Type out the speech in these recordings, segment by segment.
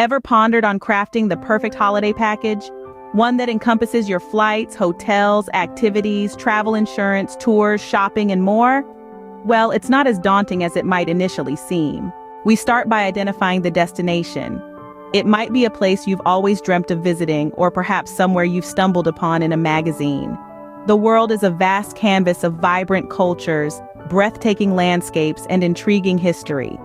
Ever pondered on crafting the perfect holiday package? One that encompasses your flights, hotels, activities, travel insurance, tours, shopping, and more? Well, it's not as daunting as it might initially seem. We start by identifying the destination. It might be a place you've always dreamt of visiting, or perhaps somewhere you've stumbled upon in a magazine. The world is a vast canvas of vibrant cultures, breathtaking landscapes, and intriguing history.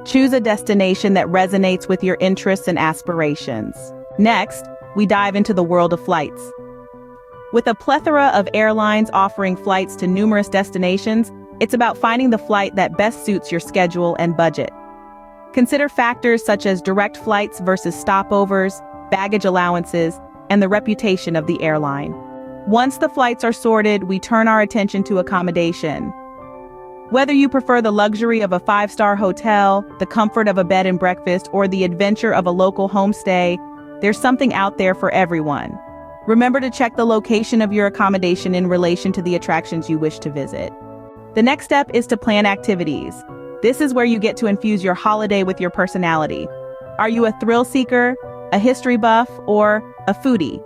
Choose a destination that resonates with your interests and aspirations. Next, we dive into the world of flights. With a plethora of airlines offering flights to numerous destinations, it's about finding the flight that best suits your schedule and budget. Consider factors such as direct flights versus stopovers, baggage allowances, and the reputation of the airline. Once the flights are sorted, we turn our attention to accommodation. Whether you prefer the luxury of a five-star hotel, the comfort of a bed and breakfast, or the adventure of a local homestay, there's something out there for everyone. Remember to check the location of your accommodation in relation to the attractions you wish to visit. The next step is to plan activities. This is where you get to infuse your holiday with your personality. Are you a thrill seeker, a history buff, or a foodie?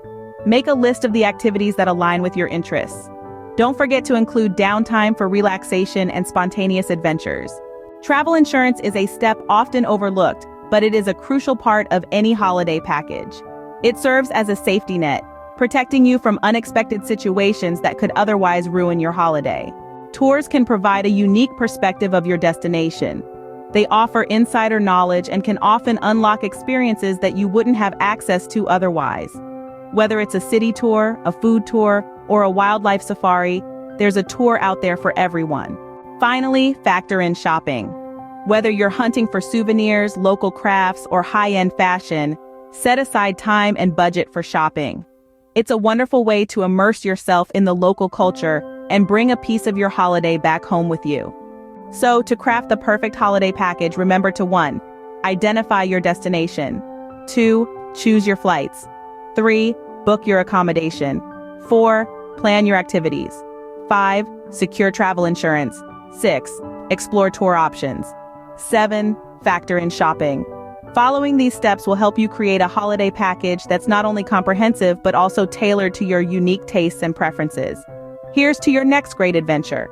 Make a list of the activities that align with your interests. Don't forget to include downtime for relaxation and spontaneous adventures. Travel insurance is a step often overlooked, but it is a crucial part of any holiday package. It serves as a safety net, protecting you from unexpected situations that could otherwise ruin your holiday. Tours can provide a unique perspective of your destination. They offer insider knowledge and can often unlock experiences that you wouldn't have access to otherwise. Whether it's a city tour, a food tour, or a wildlife safari, there's a tour out there for everyone. Finally, factor in shopping. Whether you're hunting for souvenirs, local crafts, or high-end fashion, set aside time and budget for shopping. It's a wonderful way to immerse yourself in the local culture and bring a piece of your holiday back home with you. So, to craft the perfect holiday package, remember to 1. Identify your destination. 2. Choose your flights. 3. Book your accommodation. 4. Plan your activities. 5. Secure travel insurance. 6. Explore tour options. 7. Factor in shopping. Following these steps will help you create a holiday package that's not only comprehensive but also tailored to your unique tastes and preferences. Here's to your next great adventure.